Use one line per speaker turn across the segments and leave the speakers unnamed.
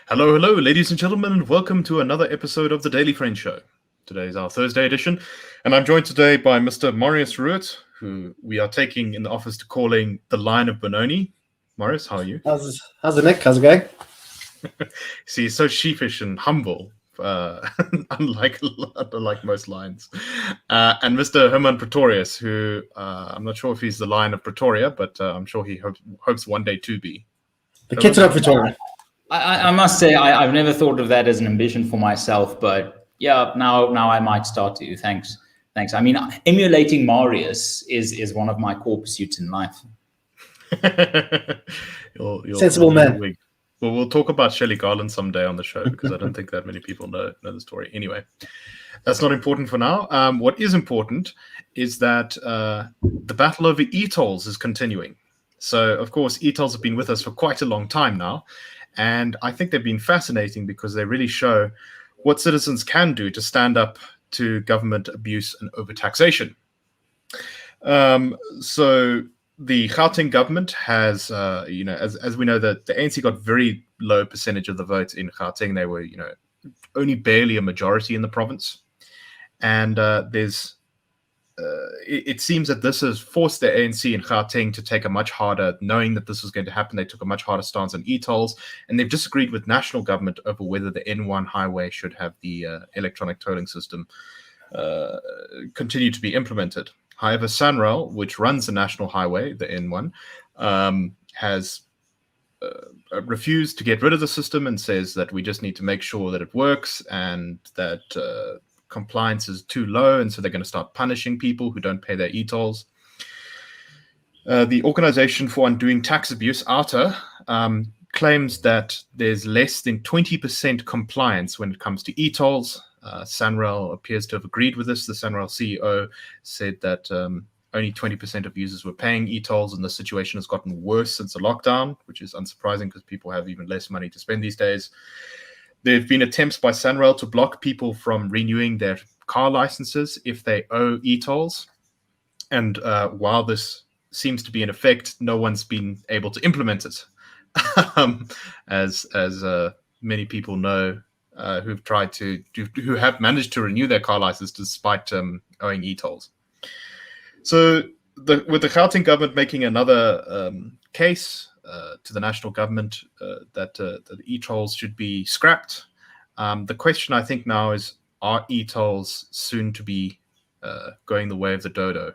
Hello, hello, ladies and gentlemen, and welcome to another episode of the Daily Friend Show. Today is our Thursday edition, and I'm joined today by Mr. Marius Roodt, who we are taking in the office to calling the Line of Benoni. Marius, how are you?
How's it, Nick? How's it going?
See, he's so sheepish and humble, unlike most lions. And Mr. Hermann Pretorius, who I'm not sure if he's the Lion of Pretoria, but I'm sure he hopes one day to be.
The kids are Pretoria.
I must say I've never thought of that as an ambition for myself, but yeah, now I might start to. Thanks. I mean, emulating Marius is one of my core pursuits in life.
Sensible man.
Well, we'll talk about Shelley Garland someday on the show because I don't think that many people know the story. Anyway, that's not important for now. What is important is that the battle over ETolls is continuing. So, of course, ETolls have been with us for quite a long time now. And I think they've been fascinating because they really show what citizens can do to stand up to government abuse and overtaxation. So the Gauteng government has, as we know, that the ANC got very low percentage of the votes in Gauteng. They were, only barely a majority in the province. And it seems that this has forced the ANC in Gauteng to take a much harder, knowing that this was going to happen, they took a much harder stance on ETolls, and they've disagreed with national government over whether the N1 highway should have the electronic tolling system continue to be implemented. However, SANRAL, which runs the national highway, the N1, has refused to get rid of the system and says that we just need to make sure that it works and that compliance is too low, and so they're going to start punishing people who don't pay their ETolls. The Organization for Undoing Tax Abuse, OUTA, claims that there's less than 20% compliance when it comes to ETolls. SANRAL appears to have agreed with this. The SANRAL CEO said that only 20% of users were paying ETolls, and the situation has gotten worse since the lockdown, which is unsurprising because people have even less money to spend these days. There have been attempts by SANRAL to block people from renewing their car licenses if they owe ETolls. And while this seems to be in effect, no one's been able to implement it, as many people know who have managed to renew their car license despite owing ETolls. So with the Gauteng government making another case to the national government that the ETolls should be scrapped. The question I think now is, are ETolls soon to be going the way of the dodo?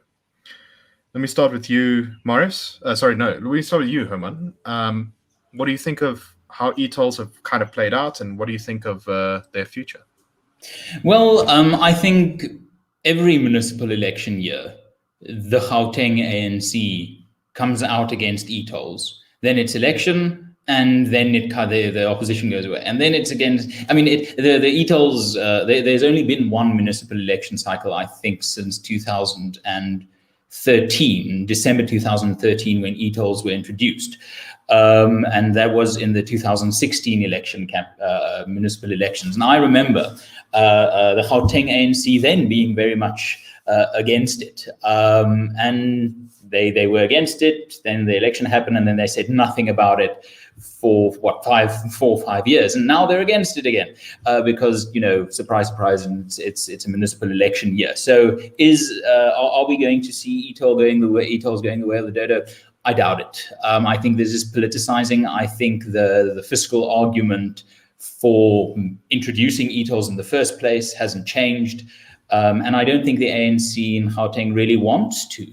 Let me start with you, Marius. Let me start with you, Hermann. What do you think of how ETolls have kind of played out, and what do you think of their future?
Well, I think every municipal election year, the Gauteng ANC comes out against ETolls. Then it's election, and then the opposition goes away, and then it's against. I mean, the ETolls. There's only been one municipal election cycle, I think, since 2013, December 2013, when ETolls were introduced, and that was in the 2016 election municipal elections. And I remember the Gauteng ANC then being very much against it, and they were against it. Then the election happened, and then they said nothing about it for 4 or 5 years, and now they're against it again because surprise, surprise, and it's a municipal election year. So are we going to see ETolls going the way of the dodo? I doubt it. I think this is politicizing. I think the fiscal argument for introducing ETolls in the first place hasn't changed, and I don't think the ANC in Gauteng really wants to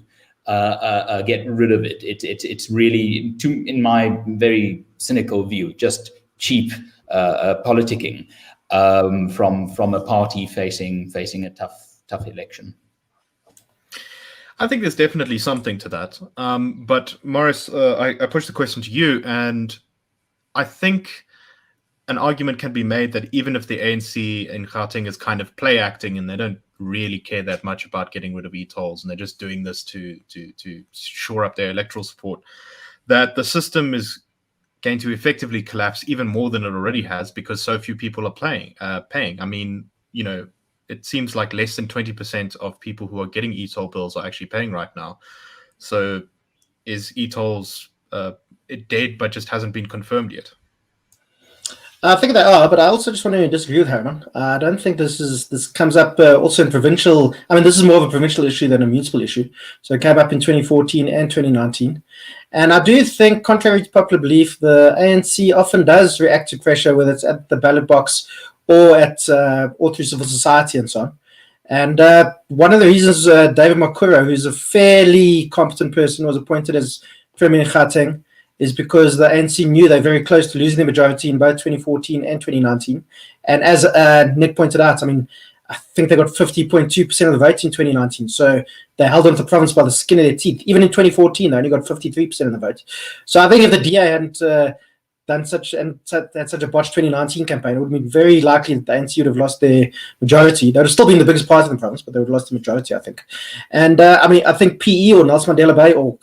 get rid of it. It's really, in my very cynical view, just cheap politicking from a party facing a tough election.
I think there's definitely something to that. But Marius, I push the question to you, and I think an argument can be made that even if the ANC in Gauteng is kind of play acting and they don't really care that much about getting rid of ETolls and they're just doing this to shore up their electoral support, that the system is going to effectively collapse even more than it already has because so few people are paying. I mean, it seems like less than 20% of people who are getting EToll bills are actually paying right now. So is ETolls dead but just hasn't been confirmed yet?
I think they are, but I also just want to disagree with Hermann. I don't think this comes up also in provincial. I mean, this is more of a provincial issue than a municipal issue. So it came up in 2014 and 2019. And I do think, contrary to popular belief, the ANC often does react to pressure, whether it's at the ballot box or or through civil society and so on. And one of the reasons David Makura, who's a fairly competent person, was appointed as Premier in Gauteng, is because the ANC knew they're very close to losing the majority in both 2014 and 2019. And as Nick pointed out, I mean, I think they got 50.2% of the vote in 2019. So they held on to the province by the skin of their teeth. Even in 2014, they only got 53% of the vote. So I think if the DA hadn't done such a botched 2019 campaign, it would be very likely that the ANC would have lost their majority. They would have still been the biggest party in the province, but they would have lost the majority, I think. And I mean, I think PE or Nelson Mandela Bay or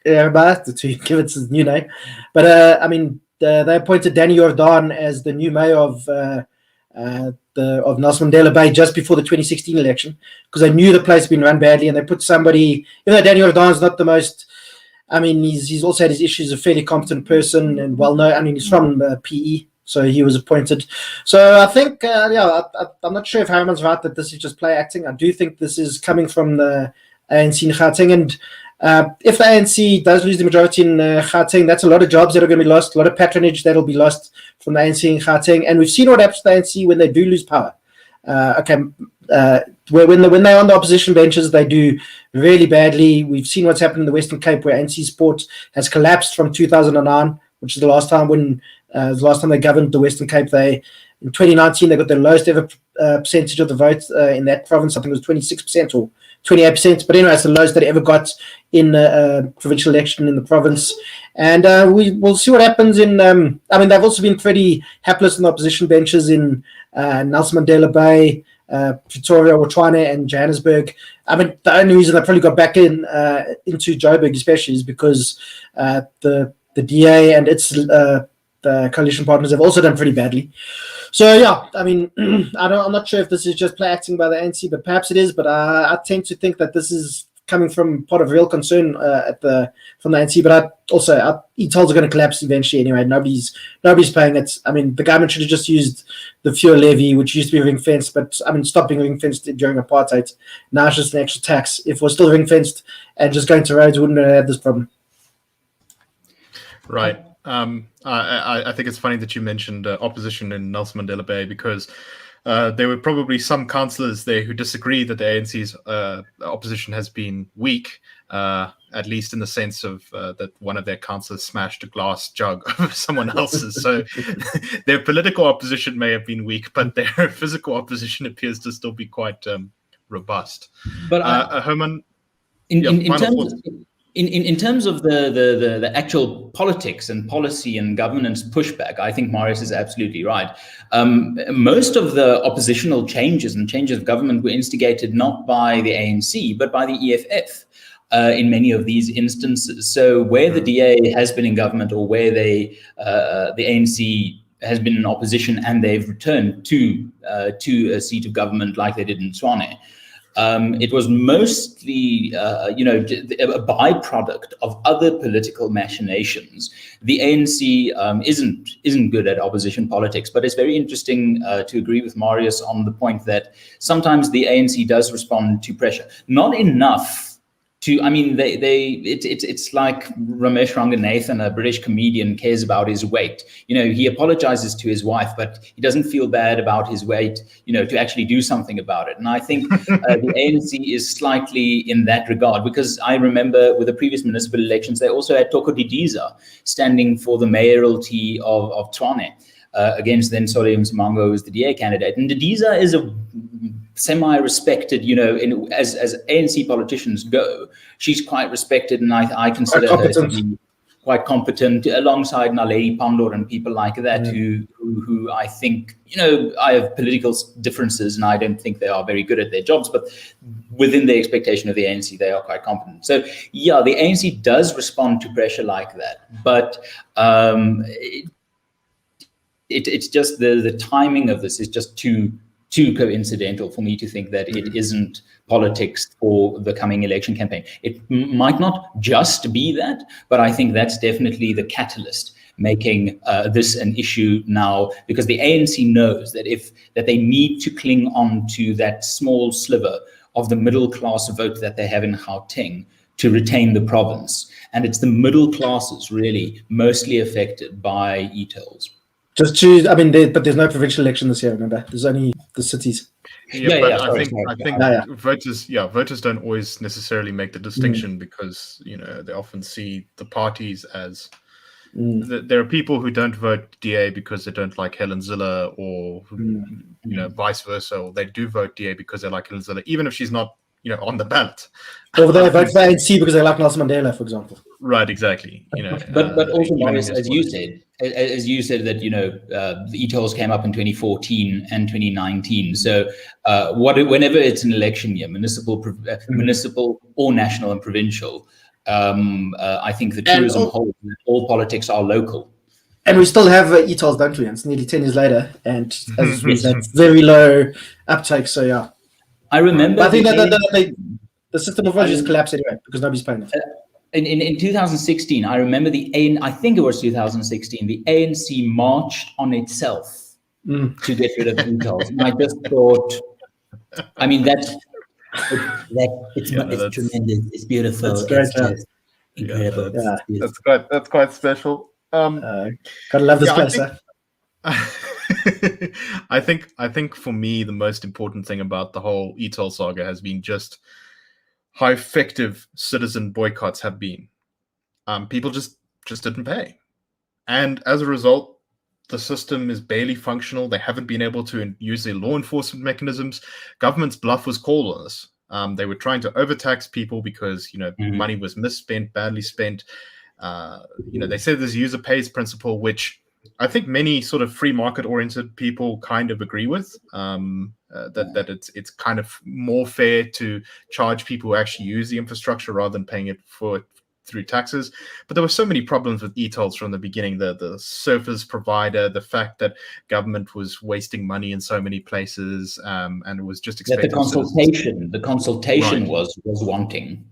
to give it its new name. But I mean, they appointed Danny Jordan as the new mayor of Nelson Mandela Bay just before the 2016 election, because they knew the place had been run badly, and they put somebody, even though Danny Jordan is not the most, I mean, he's also had his issues, a fairly competent person and well known. I mean, he's from PE, so he was appointed. So I think, I'm not sure if Hermann's right that this is just play acting. I do think this is coming from the ANC in Gauteng, and if the ANC does lose the majority in Gauteng, that's a lot of jobs that are going to be lost, a lot of patronage that will be lost from the ANC in Gauteng. And we've seen what happens to the ANC when they do lose power. When they're on the opposition benches, they do really badly. We've seen what's happened in the Western Cape, where ANC support has collapsed from 2009, which is the last time they governed the Western Cape. In 2019, they got the lowest ever percentage of the vote in that province. I think it was 26% or 28%. But anyway, it's the lowest that it ever got in a provincial election in the province. And we'll see what happens in... I mean, they've also been pretty hapless in the opposition benches in Nelson Mandela Bay, Pretorius, Whiteness, and Johannesburg. I mean, the only reason they probably got back into Joburg especially is because the DA and its the coalition partners have also done pretty badly. So yeah, I mean, I'm not sure if this is just play acting by the ANC, but perhaps it is. But I tend to think that this is coming from part of real concern from the ANC. But ETolls are going to collapse eventually anyway. Nobody's paying it. I mean, the government should have just used the fuel levy, which used to be ring fenced, but I mean, stopped being ring fenced during apartheid. Now it's just an extra tax. If we're still ring fenced and just going to roads, we wouldn't have had this problem.
Right. I think it's funny that you mentioned opposition in Nelson Mandela Bay, because there were probably some councillors there who disagree that the ANC's opposition has been weak, at least in the sense of that one of their councillors smashed a glass jug over someone else's. So their political opposition may have been weak, but their physical opposition appears to still be quite robust.
But
Hermann,
in terms of the actual politics and policy and governance pushback, I think Marius is absolutely right. Most of the oppositional changes and changes of government were instigated not by the ANC, but by the EFF in many of these instances. So where the DA has been in government, or where the ANC has been in opposition and they've returned to a seat of government like they did in Tshwane, it was mostly, a byproduct of other political machinations. The ANC isn't good at opposition politics, but it's very interesting to agree with Marius on the point that sometimes the ANC does respond to pressure, not enough. It's like Ramesh Ranganathan, a British comedian, cares about his weight. He apologizes to his wife, but he doesn't feel bad about his weight, to actually do something about it. And I think the ANC is slightly in that regard, because I remember with the previous municipal elections, they also had Toko Didiza standing for the mayoralty of Tshwane against then Solly Msimango, who was the DA candidate. And Didiza is a semi-respected, as ANC politicians go, she's quite respected, and I consider her to be quite competent, alongside Naledi Pandor and people like that, who I think, I have political differences, and I don't think they are very good at their jobs, but within the expectation of the ANC, they are quite competent. So yeah, the ANC does respond to pressure like that, but it's just the timing of this is just too coincidental for me to think that it isn't politics for the coming election campaign. It might not just be that, but I think that's definitely the catalyst. making this an issue now, because the ANC knows that they need to cling on to that small sliver of the middle class vote that they have in Gauteng to retain the province. And it's the middle classes really mostly affected by ETolls.
Just choose. I mean, but there's no provincial election this year. Remember, there's only the cities.
I think voters don't always necessarily make the distinction because they often see the parties as. There are people who don't vote DA because they don't like Helen Zille, or vice versa, or they do vote DA because they like Helen Zille, even if she's not on the ballot.
Or they vote for ANC because they like Nelson Mandela, for example.
Right, exactly.
But also, Marius, as you said that the ETolls came up in 2014 and 2019. So whenever it's an election year, municipal or national and provincial, I think the tourism holds that all politics are local.
And we still have ETolls, don't we? And it's nearly 10 years later, and that's very low uptake. So yeah,
I remember.
But I think that the system of voting just collapsed anyway because nobody's paying it.
In 2016, I remember I think it was 2016, the ANC marched on itself to get rid of ETolls. And I just thought, I mean, it's tremendous. It's beautiful.
That's great,
it's incredible.
That's quite special.
Gotta love this place.
I think for me the most important thing about the whole EToll saga has been just how effective citizen boycotts have been. People just didn't pay, and as a result, the system is barely functional. They haven't been able to use their law enforcement mechanisms. Government's bluff was called on this. They were trying to overtax people because money was misspent, badly spent. They said this user pays principle, which I think many sort of free market oriented people kind of agree with. That it's kind of more fair to charge people who actually use the infrastructure rather than paying it through taxes. But there were so many problems with ETolls from the beginning. The service provider, the fact that government was wasting money in so many places, and it was just expected.
The consultation
Right.
was wanting.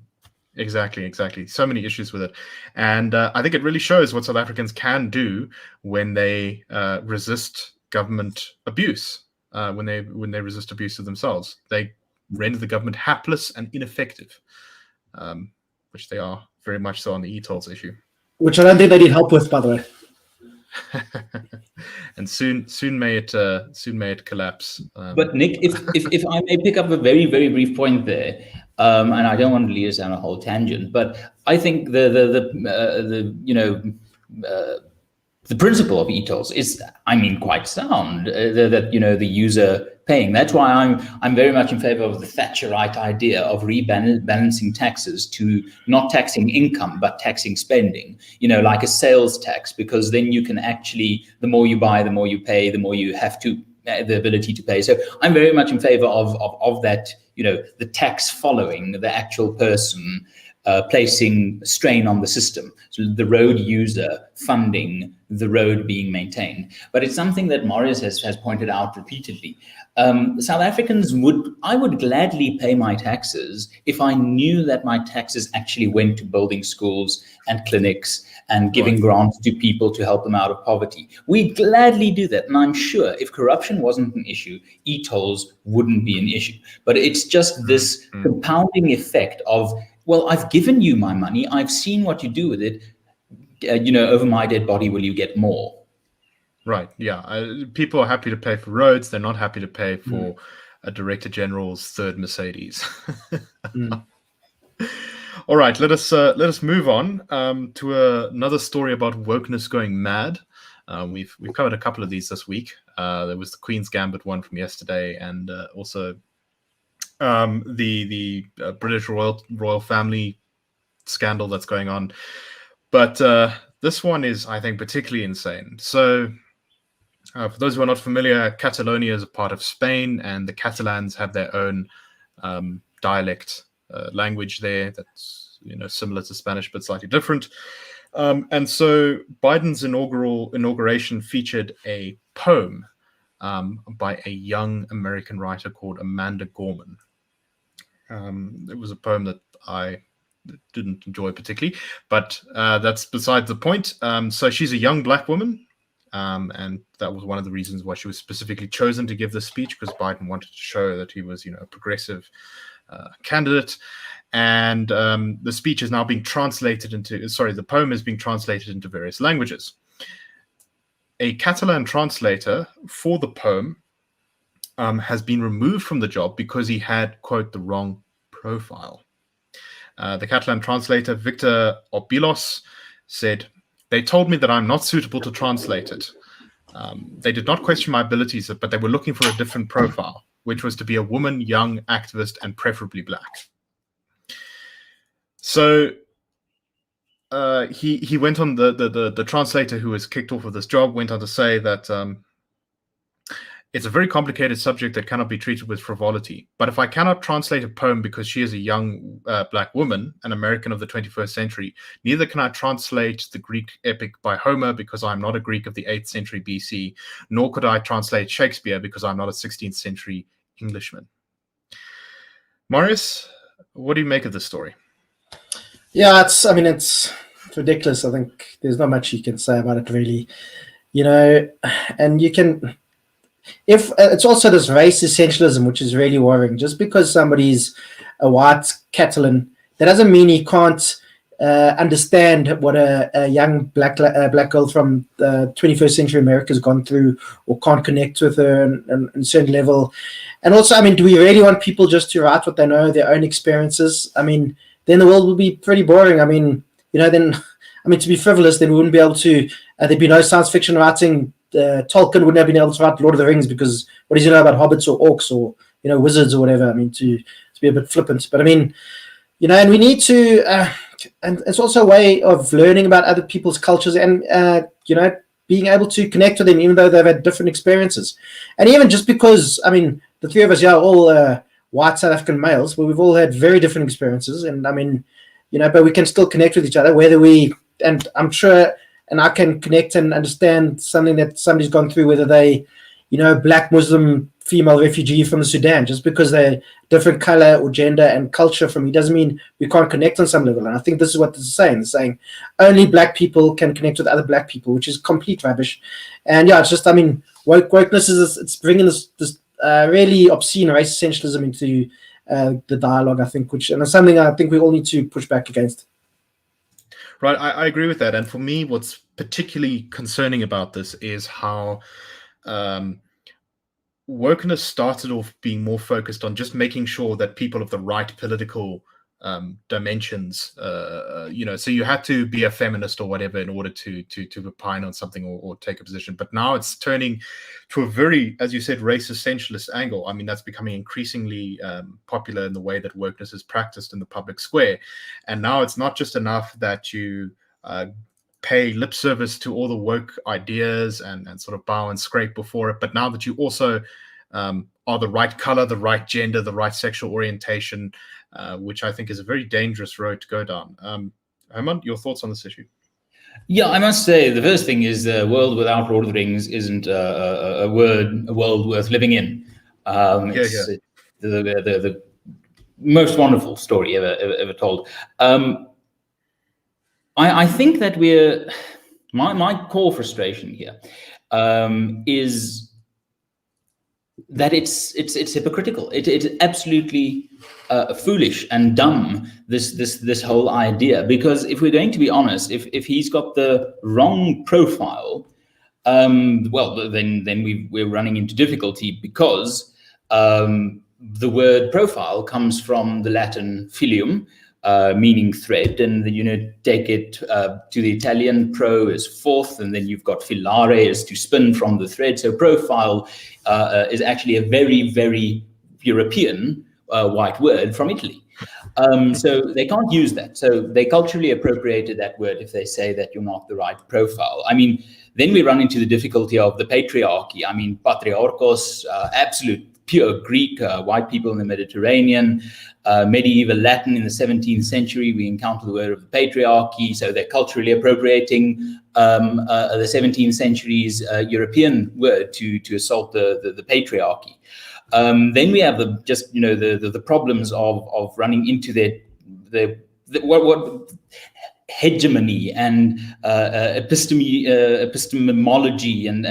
Exactly. So many issues with it. And I think it really shows what South Africans can do when they resist government abuse, when they resist abuse of themselves. They render the government hapless and ineffective, which they are very much so on the ETolls issue.
Which I don't think they need help with, by the way.
And soon may it collapse.
But Nick, if I may pick up a very, very brief point there, and I don't want to lead us down a whole tangent, but I think the principle of ETolls is, quite sound. That the user paying. That's why I'm very much in favor of the Thatcherite idea of rebalancing taxes to not taxing income but taxing spending. Like a sales tax, because then you can actually, the more you buy, the more you pay, the more you have to the ability to pay. So I'm very much in favor of that. The tax following the actual person, placing strain on the system. So the road user funding the road being maintained. But it's something that Marius has pointed out repeatedly. South Africans I would gladly pay my taxes if I knew that my taxes actually went to building schools and clinics and giving grants to people to help them out of poverty. We'd gladly do that. And I'm sure if corruption wasn't an issue, ETolls wouldn't be an issue. But it's just this compounding effect of, well, I've given you my money. I've seen what you do with it. Over my dead body, will you get more? Right. Yeah. People are happy to pay for roads. They're not happy to pay for a Director General's third Mercedes. All right. Let us move on to another story about wokeness going mad. We've covered a couple of these this week. There was the Queen's Gambit one from yesterday, and also the British royal family scandal that's going on. But this one is, I think, particularly insane. So for those who are not familiar, Catalonia is a part of Spain, and the Catalans have their own dialect language there that's similar to Spanish but slightly different. And so Biden's inauguration featured a poem by a young American writer called Amanda Gorman. It was a poem that I
didn't enjoy particularly, but that's beside the point. So she's a young black woman, and that was one of the reasons why she was specifically chosen to give this speech, because Biden wanted to show that he was, a progressive candidate. And the speech is now being translated the poem is being translated into various languages. A Catalan translator for the poem has been removed from the job because he had, quote, the wrong profile. The Catalan translator, Victor Opilos, said, "They told me that I'm not suitable to translate it. They did not question my abilities, but they were looking for a different profile, which was to be a woman, young, activist, and preferably black." So he went on, the translator who was kicked off of this job went on to say that it's a very complicated subject that cannot be treated with frivolity. But if I cannot translate a poem because she is a young black woman, an American of the 21st century, neither can I translate the Greek epic by Homer because I'm not a Greek of the 8th century BC, nor could I translate Shakespeare because I'm not a 16th century Englishman. Marius, what do you make of this story?
Yeah, it's ridiculous. I think there's not much you can say about it, really. And you can... If it's also this race essentialism, which is really worrying. Just because somebody's a white Catalan, that doesn't mean he can't understand what a young black girl from the 21st century America has gone through, or can't connect with her on a certain level. And also, do we really want people just to write what they know, their own experiences? Then the world will be pretty boring. To be frivolous, then we wouldn't be able to. There'd be no science fiction writing. Tolkien wouldn't have been able to write Lord of the Rings, because what does he know about hobbits or orcs or wizards or whatever? To be a bit flippant, but and we need to, and it's also a way of learning about other people's cultures and being able to connect with them, even though they've had different experiences. And even just because the three of us are all white South African males, but we've all had very different experiences, and but we can still connect with each other, whether we, and I'm sure. And I can connect and understand something that somebody's gone through, whether they, black Muslim female refugee from the Sudan. Just because they're different color or gender and culture from me doesn't mean we can't connect on some level. And I think this is what this is saying. It's saying only black people can connect with other black people, which is complete rubbish. And yeah, it's just, wokeness is, it's bringing this really obscene race essentialism into the dialogue, I think, and it's something I think we all need to push back against.
Right, I agree with that. And for me, what's particularly concerning about this is how wokeness started off being more focused on just making sure that people of the right political dimensions, so you had to be a feminist or whatever in order to opine on something or take a position. But now it's turning to a very, as you said, race essentialist angle. That's becoming increasingly popular in the way that wokeness is practiced in the public square. And now it's not just enough that you pay lip service to all the woke ideas and sort of bow and scrape before it, but now that you also are the right color, the right gender, the right sexual orientation, which I think is a very dangerous road to go down. Hermann, your thoughts on this issue?
Yeah, I must say the first thing is the world without Lord of the Rings isn't a world worth living in. It's the most wonderful story ever told. I think that my core frustration here is that it's hypocritical. It's absolutely foolish and dumb, this whole idea. Because if we're going to be honest, if he's got the wrong profile, then we're running into difficulty, because the word profile comes from the Latin filium, meaning thread, and then take it to the Italian, pro is forth, and then you've got filare is to spin from the thread. So profile is actually a very, very European white word from Italy. So they can't use that. So they culturally appropriated that word if they say that you're not the right profile. Then we run into the difficulty of the patriarchy. Patriarchos, absolute pure Greek, white people in the Mediterranean, medieval Latin in the 17th century, we encounter the word of the patriarchy. So they're culturally appropriating the 17th century's European word to assault the patriarchy. Then we have the problems of running into their what hegemony and epistemology and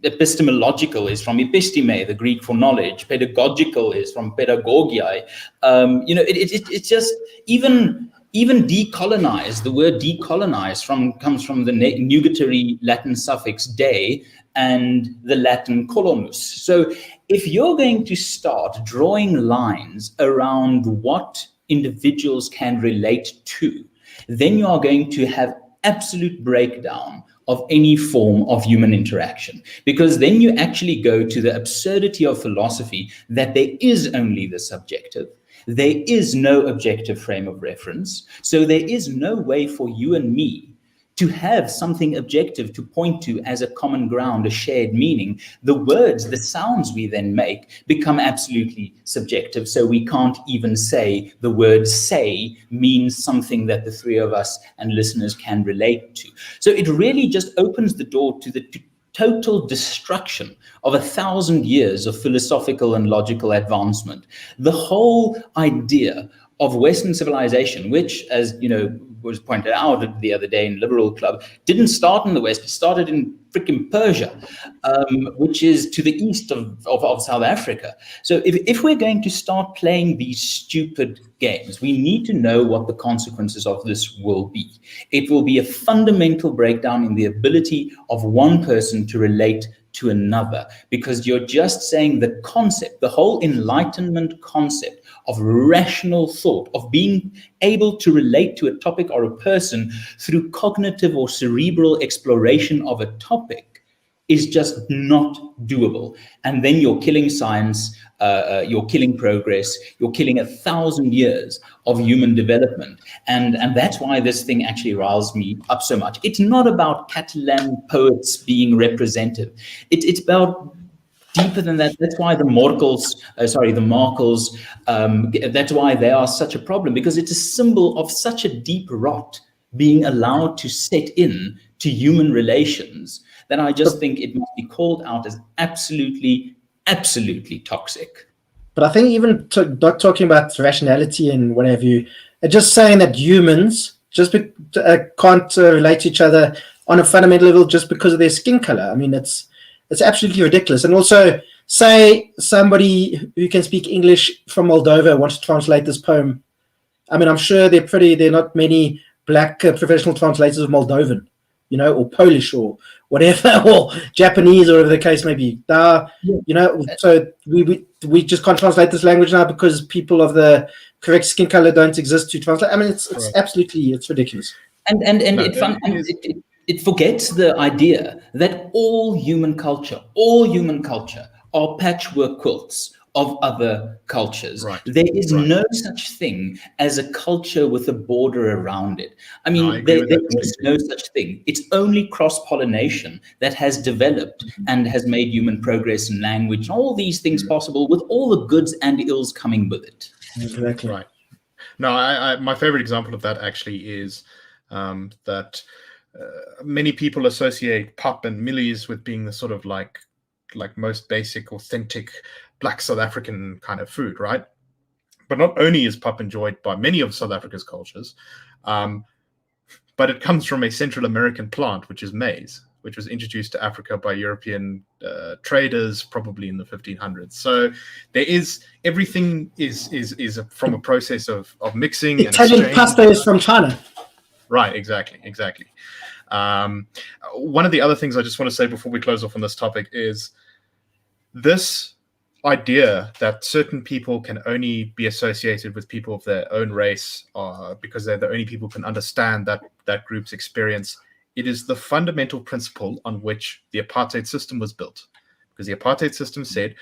epistemological is from episteme, the Greek for knowledge. Pedagogical is from pedagogiae. It's just even decolonize. The word decolonize comes from the nugatory Latin suffix de and the Latin colonus. So if you're going to start drawing lines around what individuals can relate to, then you are going to have absolute breakdown of any form of human interaction, because then you actually go to the absurdity of philosophy that there is only the subjective. There is no objective frame of reference. So there is no way for you and me to have something objective to point to as a common ground, a shared meaning. The words, the sounds we then make become absolutely subjective. So we can't even say the word say means something that the three of us and listeners can relate to. So it really just opens the door to the total destruction of 1,000 years of philosophical and logical advancement. The whole idea of Western civilization, which, as you know, was pointed out the other day in Liberal Club, didn't start in the West. It started in freaking Persia, which is to the east of South Africa. So if we're going to start playing these stupid games, we need to know what the consequences of this will be. It will be a fundamental breakdown in the ability of one person to relate to another, because you're just saying the concept, the whole Enlightenment concept of rational thought, of being able to relate to a topic or a person through cognitive or cerebral exploration of a topic, is just not doable. And then you're killing science, you're killing progress, you're killing 1,000 years of human development. And that's why this thing actually riles me up so much. It's not about Catalan poets being representative. It's about deeper than that. That's why the Markels, that's why they are such a problem, because it's a symbol of such a deep rot being allowed to set in to human relations that I just think it must be called out as absolutely, absolutely toxic.
But I think even not talking about rationality and what have you, just saying that humans just can't relate to each other on a fundamental level just because of their skin color. I mean, it's absolutely ridiculous. And also, say somebody who can speak English from Moldova wants to translate this poem. I mean, I'm sure there are not many black professional translators of Moldovan, or Polish or whatever, or Japanese, or whatever the case may be. So we just can't translate this language now because people of the correct skin color don't exist to translate. I mean, it's absolutely, it's ridiculous.
It forgets the idea that all human culture are patchwork quilts of other cultures.
Right.
There is no such thing as a culture with a border around it. I mean, there is no such thing. It's only cross-pollination that has developed and has made human progress in language and all these things possible, with all the goods and ills coming with it.
Exactly.
Right. No, my favorite example of that actually is that many people associate pop and millies with being the sort of like most basic, authentic Black South African kind of food, right? But not only is pop enjoyed by many of South Africa's cultures, but it comes from a Central American plant, which is maize, which was introduced to Africa by European traders probably in the 1500s. So there is, everything is from a process of mixing.
Italian pasta is from China.
Right, exactly. One of the other things I just want to say before we close off on this topic is this idea that certain people can only be associated with people of their own race because they're the only people who can understand that group's experience. It is the fundamental principle on which the apartheid system was built, because the apartheid system said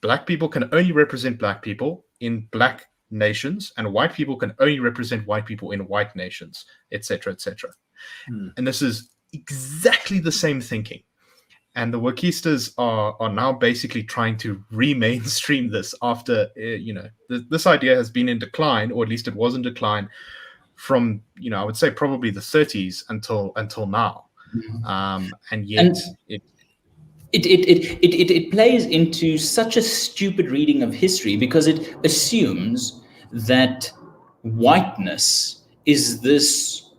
black people can only represent black people in black nations and white people can only represent white people in white nations, etc., etc. And this is exactly the same thinking. And the Wokistas are now basically trying to re-mainstream this after, this idea has been in decline, or at least it was in decline from, I would say probably the 30s until now. And yet
it plays into such a stupid reading of history, because it assumes that whiteness is this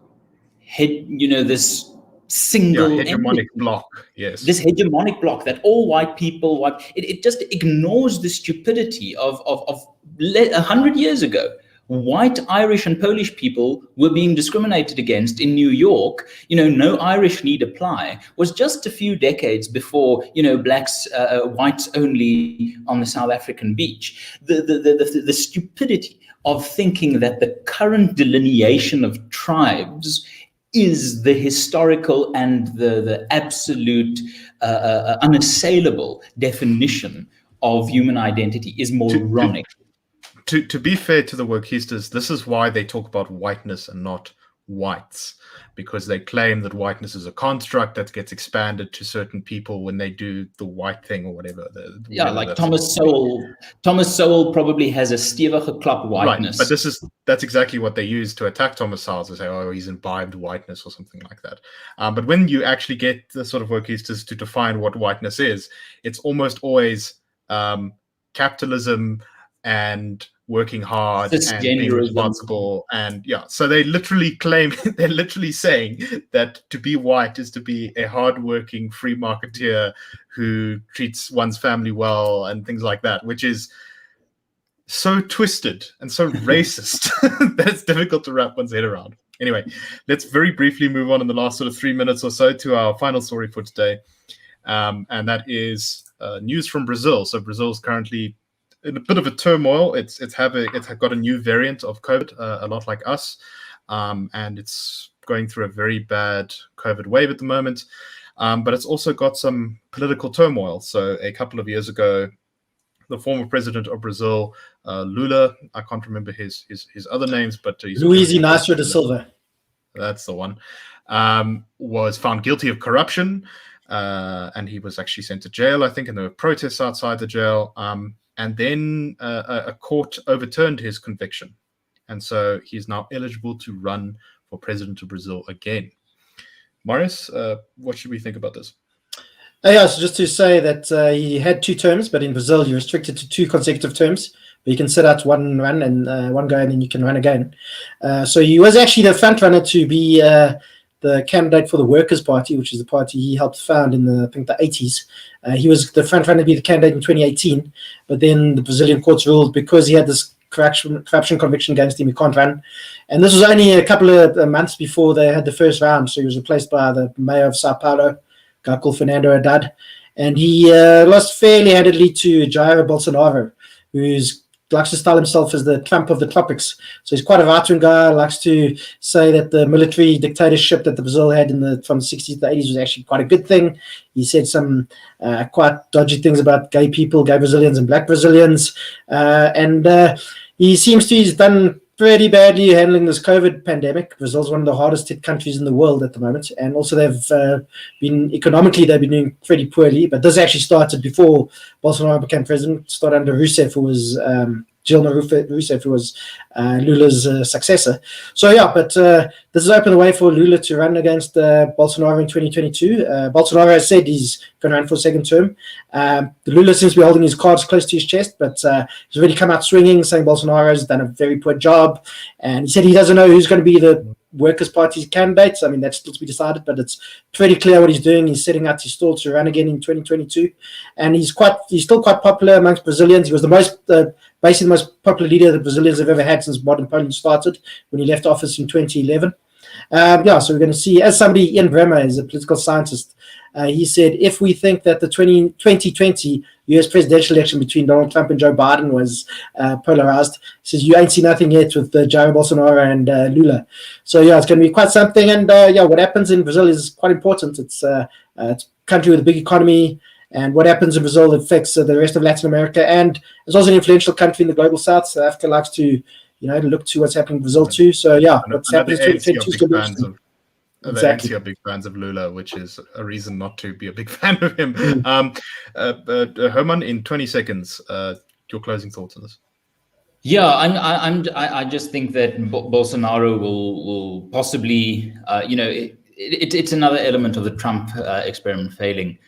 this single
hegemonic
entity.
block. Yes,
This hegemonic block that all white people, it just ignores the stupidity of 100 years ago. White Irish and Polish people were being discriminated against in New York. No Irish need apply was just a few decades before, blacks, whites only on the South African beach. The stupidity of thinking that the current delineation of tribes is the historical and the absolute unassailable definition of human identity is moronic.
To be fair to the wokeistas, this is why they talk about whiteness and not whites, because they claim that whiteness is a construct that gets expanded to certain people when they do the white thing or whatever.
Like Thomas Sowell. Thomas Sowell probably has a stevige klap whiteness.
Right, but that's exactly what they use to attack Thomas Sowell, to say, oh, he's imbibed whiteness or something like that. But when you actually get the sort of wokeistas to define what whiteness is, it's almost always capitalism and working hard and being responsible, and so they literally claim, they're literally saying that to be white is to be a hardworking free marketeer who treats one's family well and things like that, which is so twisted and so racist that it's difficult to wrap one's head around. Anyway, let's very briefly move on in the last sort of 3 minutes or so to our final story for today, and that is news from Brazil. So Brazil's currently in a bit of a turmoil. It's got a new variant of COVID, a lot like us, and it's going through a very bad COVID wave at the moment. But it's also got some political turmoil. So a couple of years ago, the former president of Brazil, Lula, I can't remember his other names, but he's
Luiz Inácio da Silva.
That's the one. Was found guilty of corruption, and he was actually sent to jail, I think, and there were protests outside the jail. And then a court overturned his conviction. And so he's now eligible to run for president of Brazil again. Marius, what should we think about this?
So just to say that he had 2 terms, but in Brazil you're restricted to 2 consecutive terms. But you can sit out one run and one go, and then you can run again. So he was actually the front runner to be the candidate for the Workers' Party, which is the party he helped found in the 80s. He was the front runner to be the candidate in 2018, but then the Brazilian courts ruled because he had this corruption conviction against him, he can't run. And this was only a couple of months before they had the first round, so he was replaced by the mayor of Sao Paulo, a guy called Fernando Haddad. And he lost fairly handedly to Jair Bolsonaro, who's likes to style himself as the Trump of the tropics. So he's quite a right-wing guy, likes to say that the military dictatorship that the Brazil had from the 60s to the 80s was actually quite a good thing. He said some quite dodgy things about gay people, gay Brazilians and black Brazilians. And he seems to he's done pretty badly handling this COVID pandemic. Brazil's one of the hardest hit countries in the world at the moment. And also they've been doing pretty poorly. But this actually started before Bolsonaro became president. Started under Rousseff, who was Dilma Rousseff, who was Lula's successor. So but this has opened the way for Lula to run against Bolsonaro in 2022. Bolsonaro has said he's going to run for a second term. Lula seems to be holding his cards close to his chest, but he's already come out swinging, saying Bolsonaro has done a very poor job. And he said he doesn't know who's going to be the Workers' Party's candidates. I mean, that's still to be decided, but it's pretty clear what he's doing. He's setting out his stall to run again in 2022, and he's still quite popular amongst Brazilians. He was basically the most popular leader that Brazilians have ever had since modern Poland started, when he left office in 2011. So we're going to see, as somebody, Ian Bremmer is a political scientist, he said, if we think that the 2020 US presidential election between Donald Trump and Joe Biden was polarized, he says, you ain't seen nothing yet with Jair Bolsonaro and Lula. So, it's going to be quite something. And, what happens in Brazil is quite important. It's a country with a big economy, and what happens in Brazil affects the rest of Latin America. And it's also an influential country in the global south. South Africa likes to, look to what's happening in Brazil too. So, what's happening in 2022
The ANC are big fans of Lula, which is a reason not to be a big fan of him. Hermann, in 20 seconds, your closing thoughts on this.
I just think that Bolsonaro will possibly, it's another element of the Trump experiment failing,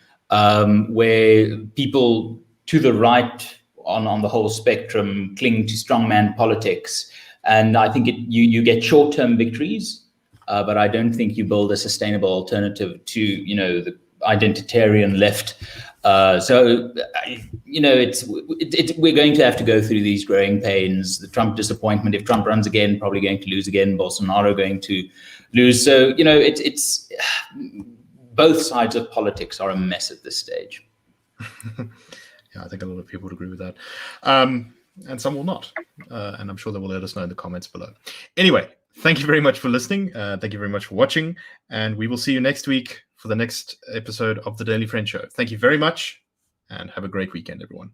where people to the right on the whole spectrum cling to strongman politics. And I think you get short-term victories, but I don't think you build a sustainable alternative to, the identitarian left. We're going to have to go through these growing pains. The Trump disappointment. If Trump runs again, probably going to lose again. Bolsonaro going to lose. So it's both sides of politics are a mess at this stage.
Yeah, I think a lot of people would agree with that. And some will not. And I'm sure they will let us know in the comments below. Anyway, thank you very much for listening. Thank you very much for watching. And we will see you next week for the next episode of the Daily Friend Show. Thank you very much and have a great weekend, everyone.